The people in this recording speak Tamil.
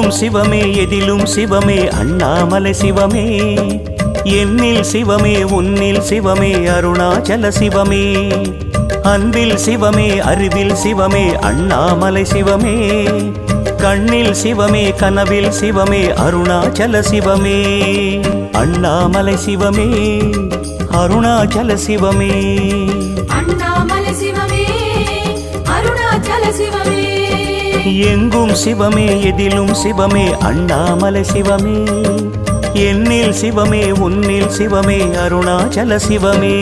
எங்கும் சிவமே எதிலும் சிவமே அண்ணாமலை சிவமே என்னில் சிவமே உன்னில் சிவமே அருணாச்சல சிவமே அன்பில் சிவமே அறிவில் சிவமே அண்ணாமலை சிவமே கண்ணில் சிவமே கனவில் சிவமே அருணாச்சல சிவமே அண்ணாமலை சிவமே அருணாச்சல சிவமே அண்ணாமலை சிவமே அருணாச்சல சிவமே எங்கும் சிவமே எதிலும் சிவமே அண்ணாமலை சிவமே என்னில் சிவமே உன்னில் சிவமே அருணாச்சல சிவமே